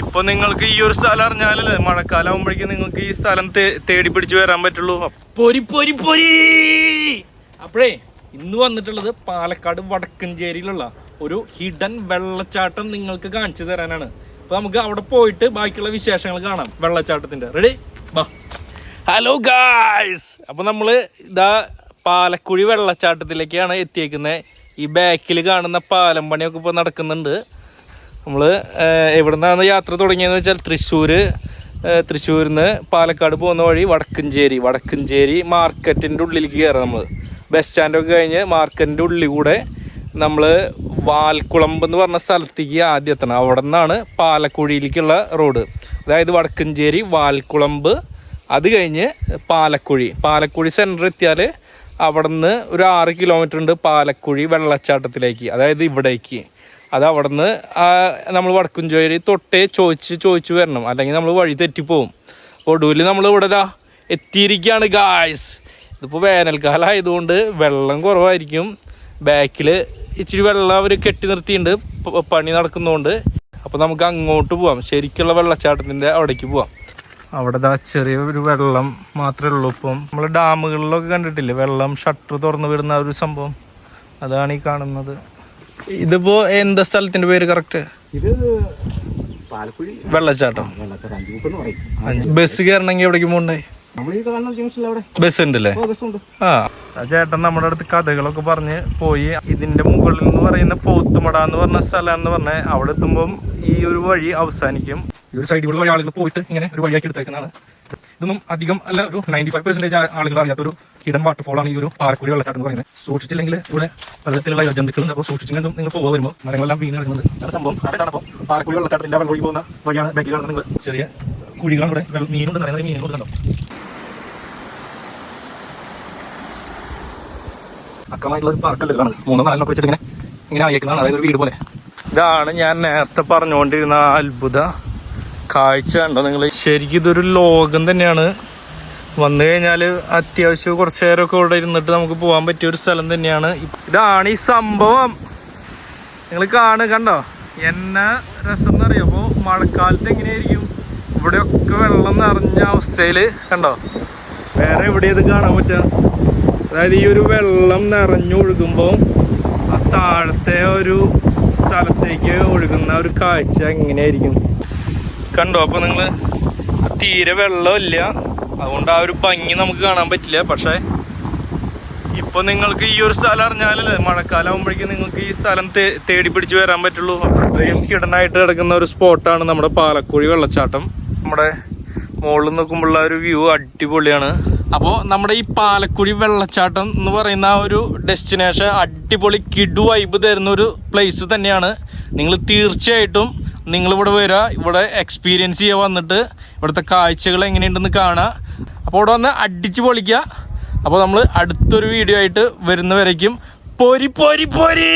ഇപ്പൊ നിങ്ങൾക്ക് ഈ ഒരു സ്ഥലം അറിഞ്ഞാലല്ലേ മഴക്കാലം ആകുമ്പോഴേക്കും നിങ്ങൾക്ക് ഈ സ്ഥലം തേടി പിടിച്ച് വരാൻ പറ്റുള്ളൂ. പൊരി പൊരി പൊരി. അപ്പോഴേ ഇന്ന് വന്നിട്ടുള്ളത് പാലക്കാട് വടക്കഞ്ചേരിയിലുള്ള ഒരു ഹിഡൻ വെള്ളച്ചാട്ടം നിങ്ങൾക്ക് കാണിച്ചു തരാനാണ്. അപ്പൊ നമുക്ക് അവിടെ പോയിട്ട് ബാക്കിയുള്ള വിശേഷങ്ങൾ കാണാം വെള്ളച്ചാട്ടത്തിന്റെ. റെഡി? ബാ. ഹലോ ഗായ്സ്, അപ്പൊ നമ്മള് ഇതാ പാലക്കുഴി വെള്ളച്ചാട്ടത്തിലേക്കാണ് എത്തിയേക്കുന്നത്. ഈ ബാക്കിൽ കാണുന്ന പാലം പണിയൊക്കെ ഇപ്പോൾ നടക്കുന്നുണ്ട്. നമ്മൾ എവിടെ നിന്നാണ് യാത്ര തുടങ്ങിയതെന്ന് വെച്ചാൽ തൃശ്ശൂരിൽ നിന്ന് പാലക്കാട് പോകുന്ന വഴി വടക്കഞ്ചേരി മാർക്കറ്റിൻ്റെ ഉള്ളിലേക്ക് കയറാം. നമ്മൾ ബസ് സ്റ്റാൻഡൊക്കെ കഴിഞ്ഞ് മാർക്കറ്റിൻ്റെ ഉള്ളിൽ കൂടെ നമ്മൾ വാൽക്കുളമ്പ് എന്ന് പറഞ്ഞ സ്ഥലത്തേക്ക് ആദ്യം എത്തണം. അവിടെ നിന്നാണ് പാലക്കുഴിയിലേക്കുള്ള റോഡ്. അതായത് വടക്കഞ്ചേരി വാൽക്കുളമ്പ്, അത് കഴിഞ്ഞ് പാലക്കുഴി സെൻറ്റർ എത്തിയാൽ അവിടെ നിന്ന് ഒരു 6 കിലോമീറ്റർ ഉണ്ട് പാലക്കുഴി വെള്ളച്ചാട്ടത്തിലേക്ക്, അതായത് ഇവിടേക്ക്. അത് അവിടെ നിന്ന് നമ്മൾ വടക്കഞ്ചേരി തൊട്ടേ ചോദിച്ച് വരണം, അല്ലെങ്കിൽ നമ്മൾ വഴി തെറ്റിപ്പോവും. ഒടുവിൽ നമ്മൾ ഇവിടെ എത്തിയിരിക്കുകയാണ് ഗായ്സ്. ഇതിപ്പോൾ വേനൽക്കാലം ആയതുകൊണ്ട് വെള്ളം കുറവായിരിക്കും. ബാക്കിൽ ഇച്ചിരി വെള്ളം അവർ കെട്ടി നിർത്തിയിട്ടുണ്ട്, പണി നടക്കുന്നതുകൊണ്ട്. അപ്പോൾ നമുക്ക് അങ്ങോട്ട് പോവാം, ശരിക്കുള്ള വെള്ളച്ചാട്ടത്തിൻ്റെ അവിടേക്ക് പോവാം. അവിടെ ചെറിയ ഒരു വെള്ളം മാത്രമേ ഉള്ളൂ. ഇപ്പം നമ്മൾ ഡാമുകളിലൊക്കെ കണ്ടിട്ടില്ലേ വെള്ളം ഷട്ടർ തുറന്ന് വിടുന്ന ഒരു സംഭവം, അതാണ് ഈ കാണുന്നത്. ഇതിപ്പോ എന്താ സ്ഥലത്തിന്റെ പേര് കറക്റ്റ്? ഇത് പാലക്കുഴി വെള്ളച്ചാട്ടം. ബസ് കയറണമെങ്കിൽ എവിടേക്ക് പോകണ്ടേ? ബസ് ഉണ്ടല്ലേ? ആ ചേട്ടൻ നമ്മുടെ അടുത്ത് കഥകളൊക്കെ പറഞ്ഞ് പോയി. ഇതിന്റെ മുകളിൽ എന്ന് പറയുന്ന പോത്തുമട എന്ന് പറഞ്ഞ സ്ഥലം എന്ന് പറഞ്ഞാൽ അവിടെ എത്തുമ്പോൾ ഈ ഒരു വഴി അവസാനിക്കും. ഈ ഒരു സൈഡിലുള്ള ആളുകൾ പോയിട്ട് ഇങ്ങനെ ഒരു വഴിയാക്കി എടുത്തേക്കുന്നതാണ്. ഇതൊന്നും അധികം അല്ല, ഒരു 95% ആളുകൾ അറിയാത്തൊരു ഹിഡൻ വാട്ടർഫോളാണ് ഈ ഒരു പാലക്കുഴി വെള്ളച്ചാട്ടം എന്ന് പറയുന്നത്. സൂക്ഷിച്ചില്ലെങ്കിൽ ഇവിടെ പലതരത്തിലുള്ള ജന്തുക്കളുണ്ട്. അപ്പോൾ സൂക്ഷിച്ചില്ലെങ്കിൽ നിങ്ങൾ പോകുമ്പോൾ വരുമ്പോൾ മരങ്ങളെല്ലാം വീണ് കിടക്കുന്നത് നല്ല സംഭവം. അപ്പോൾ പാലക്കുഴി വെള്ളച്ചാട്ടത്തിന്റെ വെള്ളം ഒഴുകി പോകുന്ന വഴിയാണ് ബാക്കി കാണുന്നത്. നിങ്ങൾ ചെറിയ കുഴികളാണ് ഇവിടെ, മീനുണ്ട്, നിറയെ മീനുകൾ കൊടുക്കണ്ടോ. അക്കമായിട്ടുള്ള ഒരു പാർക്കല്ലേ കാണുന്നത്. 3-4 വെച്ചിട്ട് ഇങ്ങനെ ആയേക്കുന്നതാണ്, അതായത് ഒരു വീട് പോലെ. ഇതാണ് ഞാൻ നേരത്തെ പറഞ്ഞുകൊണ്ടിരുന്ന അത്ഭുത കാഴ്ച. കണ്ടോ നിങ്ങൾ? ശരിക്കും ഇതൊരു ലോകം തന്നെയാണ്. വന്നു കഴിഞ്ഞാൽ അത്യാവശ്യം കുറച്ചു നേരമൊക്കെ ഇവിടെ ഇരുന്നിട്ട് നമുക്ക് പോകാൻ പറ്റിയ ഒരു സ്ഥലം തന്നെയാണ്. ഇതാണ് ഈ സംഭവം. നിങ്ങൾ കണ്ടോ എന്നെ രസം എന്നറിയോ? അപ്പോൾ മഴക്കാലത്ത് എങ്ങനെയായിരിക്കും ഇവിടെയൊക്കെ വെള്ളം നിറഞ്ഞ അവസ്ഥയിൽ കണ്ടോ. വേറെ എവിടെ ഇത് കാണാൻ പറ്റുക? അതായത് ഈ ഒരു വെള്ളം നിറഞ്ഞൊഴുകുമ്പോൾ ആ താഴത്തെ ഒരു സ്ഥലത്തേക്ക് ഒഴുകുന്ന ഒരു കാഴ്ച എങ്ങനെയായിരിക്കും കണ്ടോ. അപ്പോൾ നിങ്ങൾ തീരെ വെള്ളമില്ല, അതുകൊണ്ട് ആ ഒരു ഭംഗി നമുക്ക് കാണാൻ പറ്റില്ല. പക്ഷേ ഇപ്പോൾ നിങ്ങൾക്ക് ഈ ഒരു സ്ഥലം അറിഞ്ഞാലല്ലേ മഴക്കാലം ആകുമ്പോഴേക്കും നിങ്ങൾക്ക് ഈ സ്ഥലം തേടി പിടിച്ച് വരാൻ പറ്റുള്ളൂ. അത്രയും ഹിഡനായിട്ട് കിടക്കുന്ന ഒരു സ്പോട്ടാണ് നമ്മുടെ പാലക്കുഴി വെള്ളച്ചാട്ടം. നമ്മുടെ മുകളിൽ നോക്കുമ്പോഴുള്ള ഒരു വ്യൂ അടിപൊളിയാണ്. അപ്പോൾ നമ്മുടെ ഈ പാലക്കുഴി വെള്ളച്ചാട്ടം എന്ന് പറയുന്ന ആ ഒരു ഡെസ്റ്റിനേഷൻ അടിപൊളി കിഡു വൈബ് തരുന്ന ഒരു പ്ലേസ് തന്നെയാണ്. നിങ്ങൾ തീർച്ചയായിട്ടും നിങ്ങളിവിടെ വരിക, ഇവിടെ എക്സ്പീരിയൻസ് ചെയ്യുക, വന്നിട്ട് ഇവിടുത്തെ കാഴ്ചകൾ എങ്ങനെയുണ്ടെന്ന് കാണുക. അപ്പോൾ ഇവിടെ വന്ന് അടിച്ച് പൊളിക്കുക. അപ്പോൾ നമ്മൾ അടുത്തൊരു വീഡിയോ ആയിട്ട് വരുന്നവരേക്കും പൊരി പൊരി പൊരി.